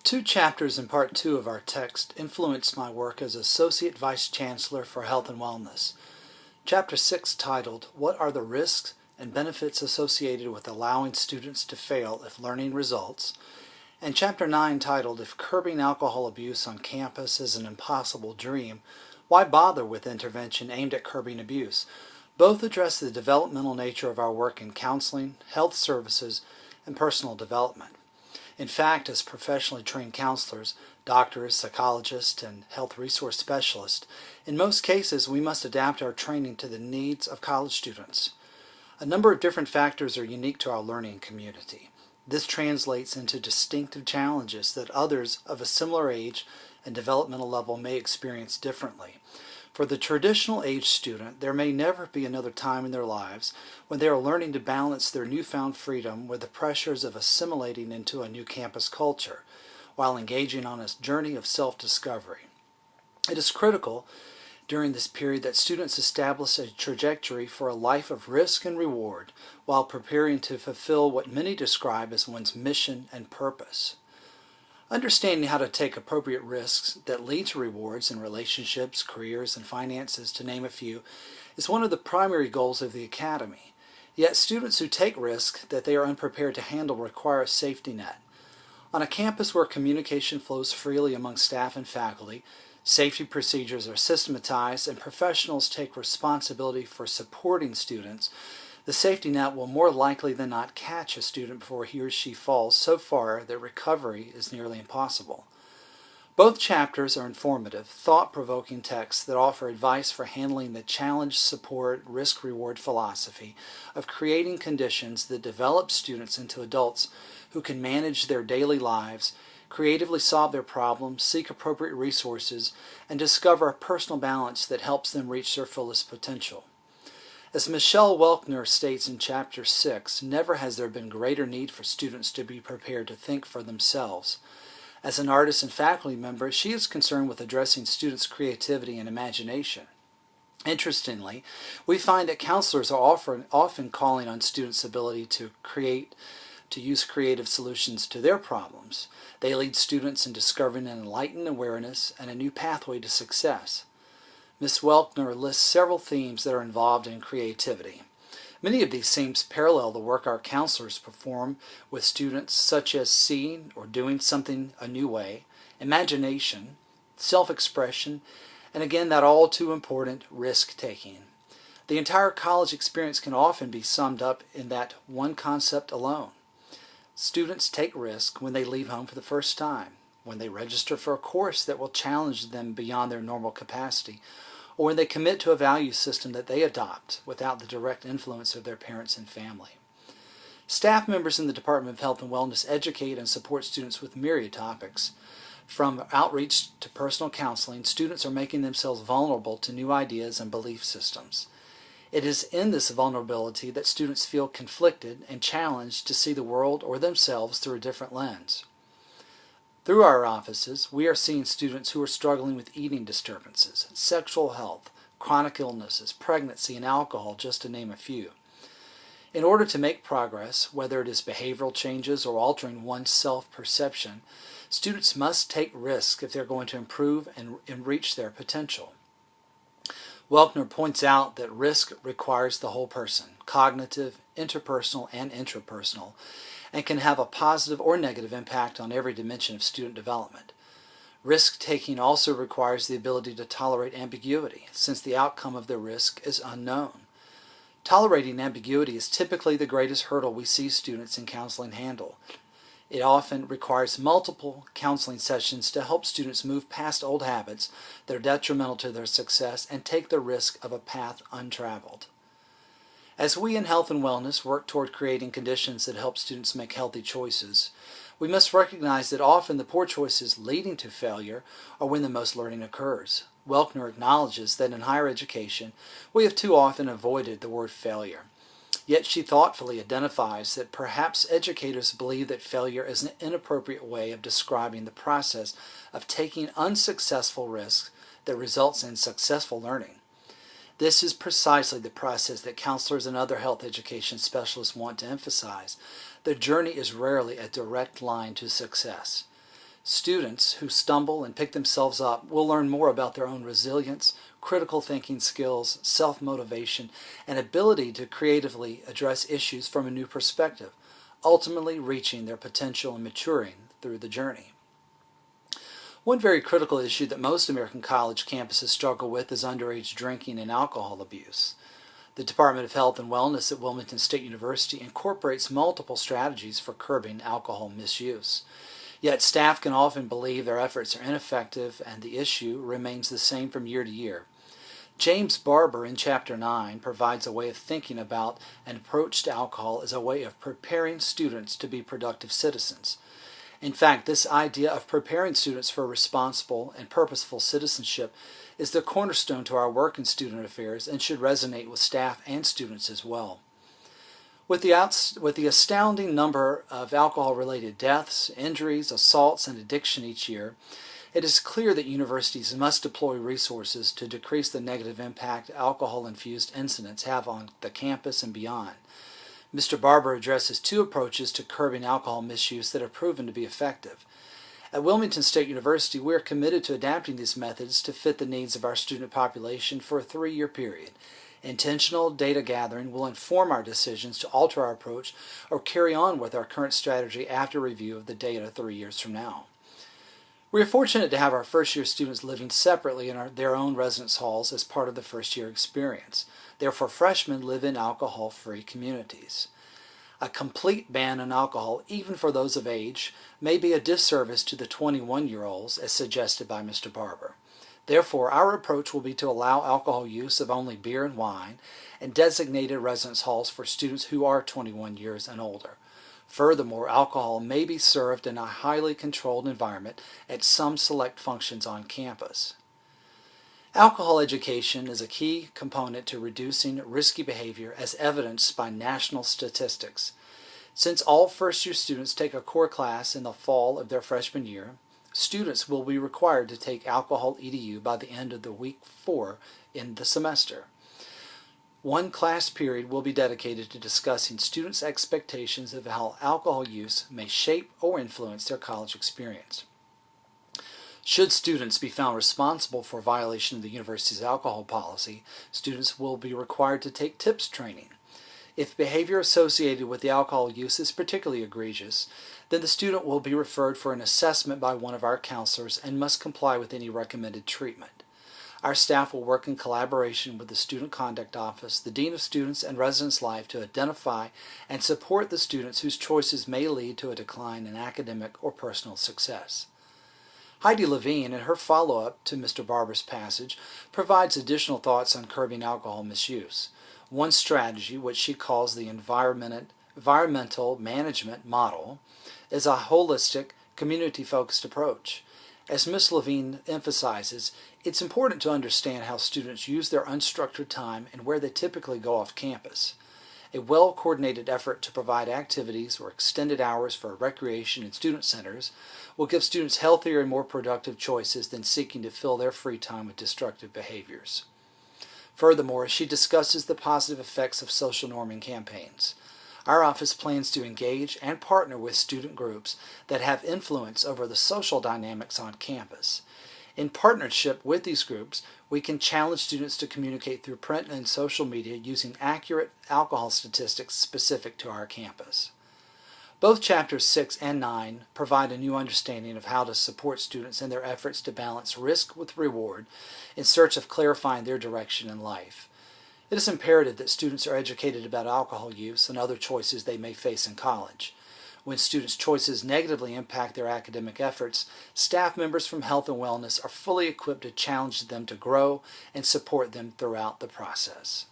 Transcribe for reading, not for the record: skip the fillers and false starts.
Two chapters in Part 2 of our text influenced my work as Associate Vice Chancellor for Health and Wellness. Chapter 6, titled, What are the Risks and Benefits Associated with Allowing Students to Fail if Learning Results? And Chapter 9, titled, If Curbing Alcohol Abuse on Campus is an Impossible Dream, Why Bother with Intervention Aimed at Curbing Abuse? Both address the developmental nature of our work in counseling, health services, and personal development. In fact, as professionally trained counselors, doctors, psychologists, and health resource specialists, in most cases we must adapt our training to the needs of college students. A number of different factors are unique to our learning community. This translates into distinctive challenges that others of a similar age and developmental level may experience differently. For the traditional age student, there may never be another time in their lives when they are learning to balance their newfound freedom with the pressures of assimilating into a new campus culture, while engaging on a journey of self-discovery. It is critical during this period that students establish a trajectory for a life of risk and reward, while preparing to fulfill what many describe as one's mission and purpose. Understanding how to take appropriate risks that lead to rewards in relationships, careers, and finances, to name a few, is one of the primary goals of the Academy. Yet students who take risks that they are unprepared to handle require a safety net. On a campus where communication flows freely among staff and faculty, safety procedures are systematized, and professionals take responsibility for supporting students, the safety net will more likely than not catch a student before he or she falls so far that recovery is nearly impossible. Both chapters are informative, thought-provoking texts that offer advice for handling the challenge, support, risk-reward philosophy of creating conditions that develop students into adults who can manage their daily lives, creatively solve their problems, seek appropriate resources, and discover a personal balance that helps them reach their fullest potential. As Michelle Welkner states in Chapter 6, never has there been greater need for students to be prepared to think for themselves. As an artist and faculty member, she is concerned with addressing students' creativity and imagination. Interestingly, we find that counselors are often calling on students' ability to use creative solutions to their problems. They lead students in discovering an enlightened awareness and a new pathway to success. Ms. Welkner lists several themes that are involved in creativity. Many of these themes parallel the work our counselors perform with students, such as seeing or doing something a new way, imagination, self-expression, and again that all too important risk-taking. The entire college experience can often be summed up in that one concept alone. Students take risk when they leave home for the first time, when they register for a course that will challenge them beyond their normal capacity, or when they commit to a value system that they adopt without the direct influence of their parents and family. Staff members in the Department of Health and Wellness educate and support students with myriad topics. From outreach to personal counseling, students are making themselves vulnerable to new ideas and belief systems. It is in this vulnerability that students feel conflicted and challenged to see the world or themselves through a different lens. Through our offices, we are seeing students who are struggling with eating disturbances, sexual health, chronic illnesses, pregnancy, and alcohol, just to name a few. In order to make progress, whether it is behavioral changes or altering one's self-perception, students must take risks if they're going to improve and reach their potential. Welkner points out that risk requires the whole person, cognitive, interpersonal, and intrapersonal, and can have a positive or negative impact on every dimension of student development. Risk-taking also requires the ability to tolerate ambiguity, since the outcome of the risk is unknown. Tolerating ambiguity is typically the greatest hurdle we see students in counseling handle. It often requires multiple counseling sessions to help students move past old habits that are detrimental to their success and take the risk of a path untraveled. As we in health and wellness work toward creating conditions that help students make healthy choices, we must recognize that often the poor choices leading to failure are when the most learning occurs. Welkner acknowledges that in higher education, we have too often avoided the word failure. Yet she thoughtfully identifies that perhaps educators believe that failure is an inappropriate way of describing the process of taking unsuccessful risks that results in successful learning. This is precisely the process that counselors and other health education specialists want to emphasize. The journey is rarely a direct line to success. Students who stumble and pick themselves up will learn more about their own resilience, critical thinking skills, self-motivation, and ability to creatively address issues from a new perspective, ultimately reaching their potential and maturing through the journey. One very critical issue that most American college campuses struggle with is underage drinking and alcohol abuse. The Department of Health and Wellness at Wilmington State University incorporates multiple strategies for curbing alcohol misuse. Yet staff can often believe their efforts are ineffective and the issue remains the same from year to year. James Barber in Chapter 9 provides a way of thinking about an approach to alcohol as a way of preparing students to be productive citizens. In fact, this idea of preparing students for responsible and purposeful citizenship is the cornerstone to our work in student affairs and should resonate with staff and students as well. With the astounding number of alcohol-related deaths, injuries, assaults, and addiction each year, it is clear that universities must deploy resources to decrease the negative impact alcohol-infused incidents have on the campus and beyond. Mr. Barber addresses two approaches to curbing alcohol misuse that have proven to be effective. At Wilmington State University, we are committed to adapting these methods to fit the needs of our student population for a 3-year period. Intentional data gathering will inform our decisions to alter our approach or carry on with our current strategy after review of the data 3 years from now. We are fortunate to have our first-year students living separately in their own residence halls as part of the first-year experience. Therefore, freshmen live in alcohol-free communities. A complete ban on alcohol, even for those of age, may be a disservice to the 21-year-olds, as suggested by Mr. Barber. Therefore, our approach will be to allow alcohol use of only beer and wine and designated residence halls for students who are 21 years and older. Furthermore, alcohol may be served in a highly controlled environment at some select functions on campus. Alcohol education is a key component to reducing risky behavior as evidenced by national statistics. Since all first-year students take a core class in the fall of their freshman year, students will be required to take alcohol EDU by the end of the week 4 in the semester. One class period will be dedicated to discussing students' expectations of how alcohol use may shape or influence their college experience. Should students be found responsible for violation of the university's alcohol policy, students will be required to take TIPS training. If behavior associated with the alcohol use is particularly egregious, then the student will be referred for an assessment by one of our counselors and must comply with any recommended treatment. Our staff will work in collaboration with the Student Conduct Office, the Dean of Students, and Residence Life to identify and support the students whose choices may lead to a decline in academic or personal success. Heidi Levine, in her follow-up to Mr. Barber's passage, provides additional thoughts on curbing alcohol misuse. One strategy, which she calls the environmental management model, is a holistic, community-focused approach. As Ms. Levine emphasizes, it's important to understand how students use their unstructured time and where they typically go off campus. A well-coordinated effort to provide activities or extended hours for recreation in student centers will give students healthier and more productive choices than seeking to fill their free time with destructive behaviors. Furthermore, she discusses the positive effects of social norming campaigns. Our office plans to engage and partner with student groups that have influence over the social dynamics on campus. In partnership with these groups, we can challenge students to communicate through print and social media using accurate alcohol statistics specific to our campus. Both chapters 6 and 9 provide a new understanding of how to support students in their efforts to balance risk with reward in search of clarifying their direction in life. It is imperative that students are educated about alcohol use and other choices they may face in college. When students' choices negatively impact their academic efforts, staff members from Health and Wellness are fully equipped to challenge them to grow and support them throughout the process.